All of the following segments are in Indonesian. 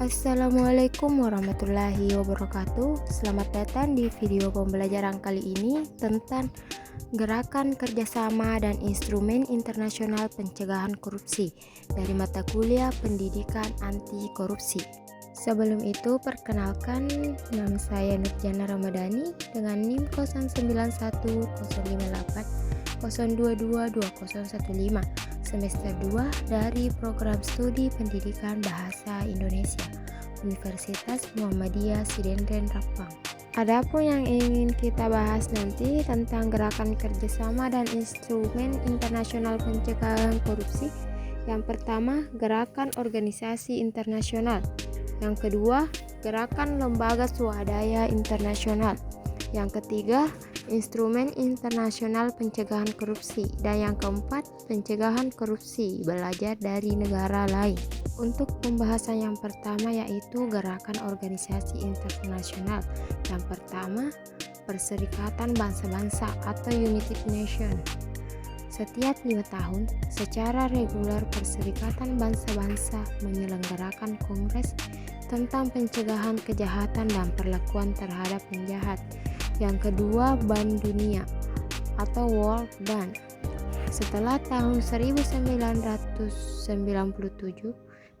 Assalamualaikum warahmatullahi wabarakatuh. Selamat datang di video pembelajaran kali ini tentang gerakan kerjasama dan instrumen internasional pencegahan korupsi dari mata kuliah pendidikan anti korupsi. Sebelum itu, perkenalkan, nama saya Nurjana Ramadhani dengan NIM 09115802222015 semester 2 dari program studi pendidikan bahasa Indonesia Universitas Muhammadiyah Sidenren Rapang. Adapun yang ingin kita bahas nanti tentang gerakan kerjasama dan instrumen internasional pencegahan korupsi. Yang pertama, gerakan organisasi internasional. Yang kedua, gerakan lembaga swadaya internasional. Yang ketiga, instrumen internasional pencegahan korupsi. Dan yang keempat, pencegahan korupsi belajar dari negara lain. Untuk pembahasan yang pertama yaitu gerakan organisasi internasional. Yang pertama, Perserikatan Bangsa-Bangsa atau United Nations. Setiap 5 tahun, secara reguler Perserikatan Bangsa-Bangsa menyelenggarakan kongres tentang pencegahan kejahatan dan perlakuan terhadap penjahat. Yang kedua, Bank Dunia atau World Bank. Setelah tahun 1997,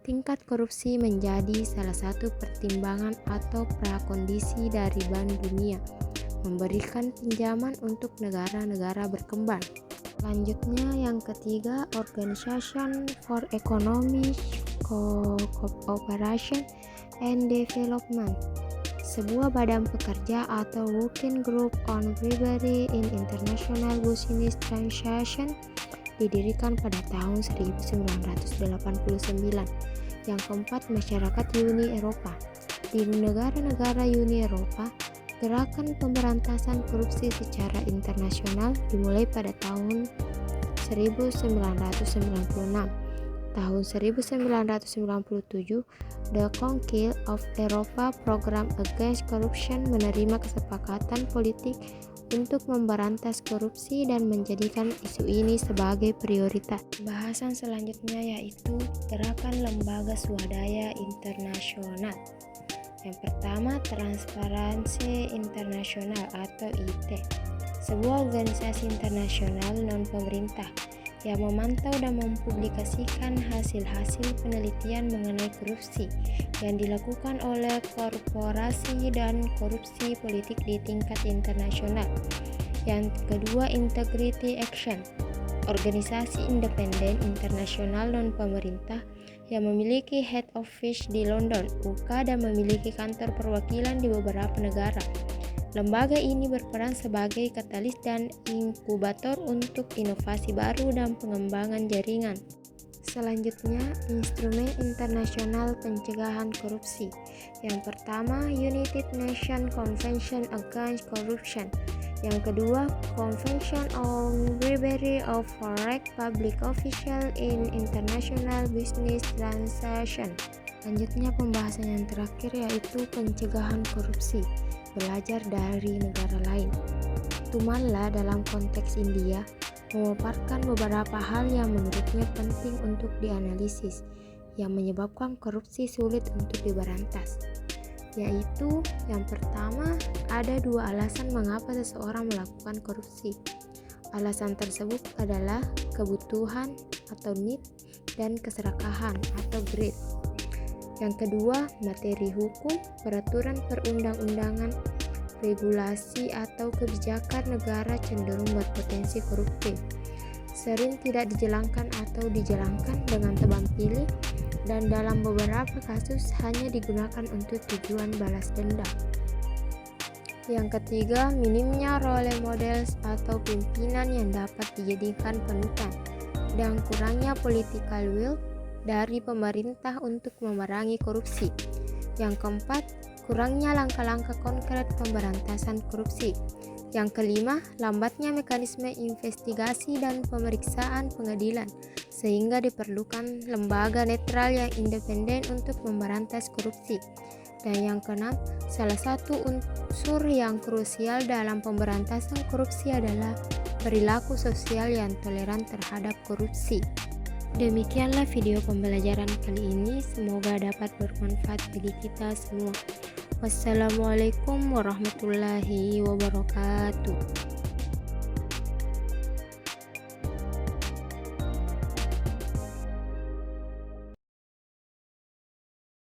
tingkat korupsi menjadi salah satu pertimbangan atau prakondisi dari Bank Dunia memberikan pinjaman untuk negara-negara berkembang. Selanjutnya yang ketiga, Organization for Economic Cooperation and Development, sebuah badan pekerja atau working group on bribery in international business transaction, didirikan pada tahun 1989. Yang keempat, masyarakat Uni Eropa. Di negara-negara Uni Eropa, gerakan pemberantasan korupsi secara internasional dimulai pada tahun 1996. Tahun 1997, The Council of Europa Program Against Corruption menerima kesepakatan politik untuk memberantas korupsi dan menjadikan isu ini sebagai prioritas. Bahasan selanjutnya yaitu gerakan lembaga swadaya internasional. Yang pertama, Transparansi Internasional atau IT, sebuah organisasi internasional non-pemerintah yang memantau dan mempublikasikan hasil-hasil penelitian mengenai korupsi yang dilakukan oleh korporasi dan korupsi politik di tingkat internasional. Yang kedua, Integrity Action, organisasi independen internasional non-pemerintah yang memiliki head office di London, UK, dan memiliki kantor perwakilan di beberapa negara. Lembaga ini berperan sebagai katalis dan inkubator untuk inovasi baru dan pengembangan jaringan. Selanjutnya, instrumen internasional pencegahan korupsi. Yang pertama, United Nations Convention Against Corruption. Yang kedua, Convention on Bribery of Foreign Public Officials in International Business Transactions. Selanjutnya, pembahasan yang terakhir yaitu pencegahan korupsi, belajar dari negara lain. Tumala dalam konteks India memaparkan beberapa hal yang menurutnya penting untuk dianalisis yang menyebabkan korupsi sulit untuk diberantas, yaitu yang pertama, ada 2 alasan mengapa seseorang melakukan korupsi. Alasan tersebut adalah kebutuhan atau need dan keserakahan atau greed. Yang kedua, materi hukum, peraturan perundang-undangan, regulasi atau kebijakan negara cenderung berpotensi koruptif, sering tidak dijalankan atau dijalankan dengan tebang pilih, dan dalam beberapa kasus hanya digunakan untuk tujuan balas dendam. Yang ketiga, minimnya role models atau pimpinan yang dapat dijadikan panutan, dan kurangnya political will dari pemerintah untuk memerangi korupsi. Yang keempat, kurangnya langkah-langkah konkret pemberantasan korupsi. Yang kelima, lambatnya mekanisme investigasi dan pemeriksaan pengadilan, sehingga diperlukan lembaga netral yang independen untuk memberantas korupsi. Dan yang keenam, salah satu unsur yang krusial dalam pemberantasan korupsi adalah perilaku sosial yang toleran terhadap korupsi. Demikianlah video pembelajaran kali ini, semoga dapat bermanfaat bagi kita semua. Wassalamualaikum warahmatullahi wabarakatuh.